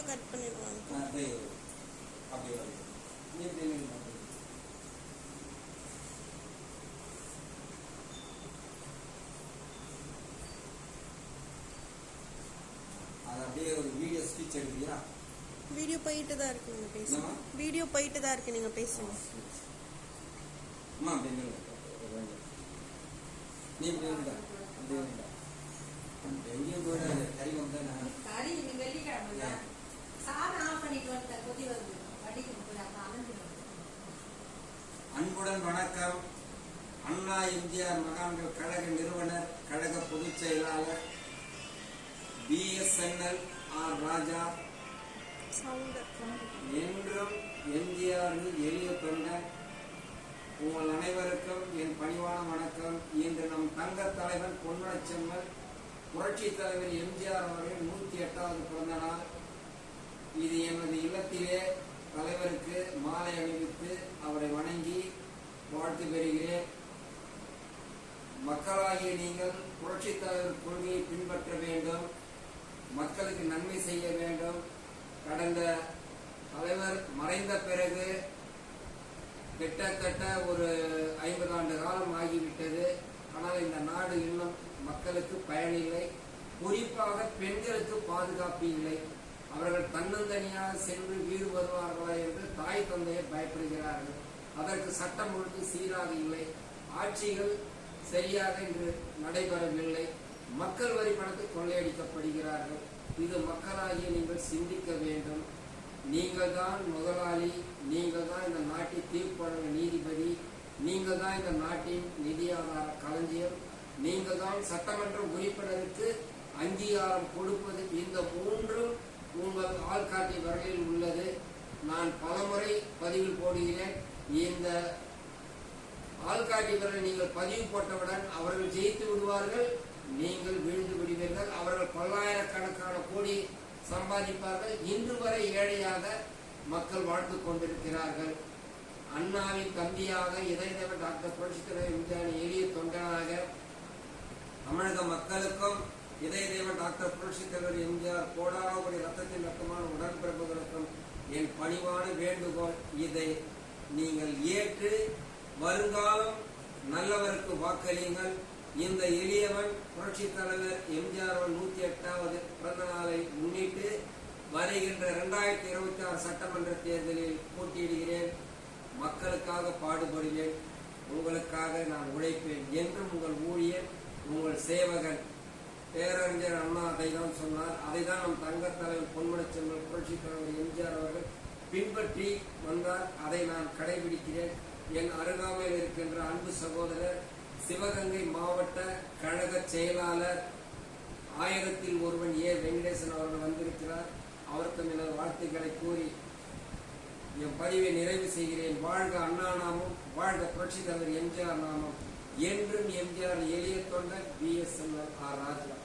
Cut பண்ணிடுவாங்க. அப்படியே அது அப்படியே ஒரு வீடியோ ஸ்பீச் எடுக்கிறியா? வீடியோ போயிட்டு தான் இருக்கு, நீங்க பேசுங்க. வீடியோ போயிட்டு தான் இருக்கு, நீங்க பேசுங்க. அம்மா அப்படியே நீ அப்படியே எங்கேயும் கூட கறி வந்தா கறி நீங்க வெள்ளிக்கிழமை சாதம் ஆஃப் பண்ணிட்டு வந்து கொதி வருது வடிக்கும். அன்புடன் வணக்கம். அண்ணா எம்ஜிஆர் மகான்கள் கழக நிறுவனர், கழக பொதுச் செயலாளர் BSNL ஆர் ராஜா. என்றும் எம்ஜிஆரின் எளிய தொண்டன். உங்கள் அனைவருக்கும் என் பணிவான வணக்கம். இன்று நம் தங்க தலைவர் பொன்மனச்செம்மல் புரட்சி தலைவர் எம்ஜிஆர் அவர்கள் 108வது பிறந்த நாள். இது எனது இல்லத்திலே தலைவருக்கு மாலை அணிவித்து அவரை வணங்கி வாழ்த்து பெறுகிறேன். மக்களாகிய நீங்கள் புரட்சி தலைவர் கொள்கையை பின்பற்ற வேண்டும், மக்களுக்கு நன்மை செய்ய வேண்டும். கடந்த தலைவர் மறைந்த பிறகு கிட்டத்தட்ட ஒரு 50 ஆண்டு காலம் ஆகிவிட்டது. ஆனால் இந்த நாடு இன்னும் மக்களுக்கு பயனில்லை. குறிப்பாக பெண்களுக்கு பாதுகாப்பு இல்லை. அவர்கள் தன்னந்தனியாக சென்று வீடு வருவார்களா என்று தாய் தந்தையை பயப்படுகிறார்கள். அதற்கு சட்டம் ஒழுங்கு சீராக இல்லை. ஆட்சிகள் சரியாக இன்று நடைபெறவில்லை. மக்கள் வரி பணத்தை கொள்ளையடிக்கப்படுகிறார்கள். இது மக்களாகிய நீங்கள் சிந்திக்க வேண்டும். நீங்கள் தான் முதலாளி, நீங்கள் தான் இந்த நாட்டின் தீர்ப்பு நீதிபதி, நீங்கள் தான் இந்த நாட்டின் நிதி ஆதார களஞ்சியம், நீங்கள் தான் சட்டமன்ற உறுப்பினருக்கு அங்கீகாரம் கொடுப்பது. இந்த மூன்றும் உங்கள் ஆள்காட்டி வரையில் உள்ளது. நான் பலமுறை பதிவில் போடுகிறேன். இந்த ஆள்காட்டி வரை நீங்கள் பதிவு போட்டவுடன் அவர்கள் ஜெயித்து விடுவார்கள், நீங்கள் வீழ்ந்து விடுவீர்கள். அவர்கள் பல்லாயிரக்கணக்கான கோடி சம்பாதிப்பார்கள். இன்று வரை ஏழையாக மக்கள் வாழ்ந்து கொண்டிருக்கிறார்கள். அண்ணாவின் தம்பியாக இதயதேவ டாக்டர் புரட்சித்தலைவர் எம்ஜிஆர் எளிய தொண்டனாக தமிழக மக்களுக்கும் இதயதேவ டாக்டர் புரட்சித்தலைவர் எம்ஜிஆர் கோடானோடி ரத்தத்தின் ரத்தமான உடன்பிறப்புகளுக்கும் என் பணிவான வேண்டுகோள். இதை நீங்கள் ஏற்று வருங்காலம் நல்லவருக்கு வாக்களியுங்கள். இந்த எளியவன் புரட்சி தலைவர் எம்ஜிஆர் 108வது பிறந்த நாளை முன்னிட்டு வருகின்ற 2026 சட்டமன்ற தேர்தலில் போட்டியிடுகிறேன். மக்களுக்காக பாடுபடுவேன், உங்களுக்காக நான் உழைப்பேன். என்றும் உங்கள் ஊழியர், உங்கள் சேவகன். பேரறிஞர் அண்ணா அதை தான் சொன்னார். அதை தான் நம் தங்க தலைவர் பொன்மனச்செம்மல் புரட்சி தலைவர் எம்ஜிஆர் அவர்கள் பின்பற்றி வந்தார். அதை நான் கடைபிடிக்கிறேன். என் அருகாமையில் இருக்கின்ற அன்பு சகோதரர் சிவகங்கை மாவட்ட கழக செயலாளர் 1000ல் ஒருவன் வெங்கடேசன் அவர்கள் வந்திருக்கிறார். அவருக்கு எனது வாழ்த்துக்களை கூறி என் பதிவை நிறைவு செய்கிறேன். வாழ்க அண்ணா நாமம், வாழ்க புரட்சி தலைவர் எம்ஜிஆர் நாமம். என்றும் எம்ஜிஆர் எளிய தொண்டர் BSNL ஆர் ராஜா.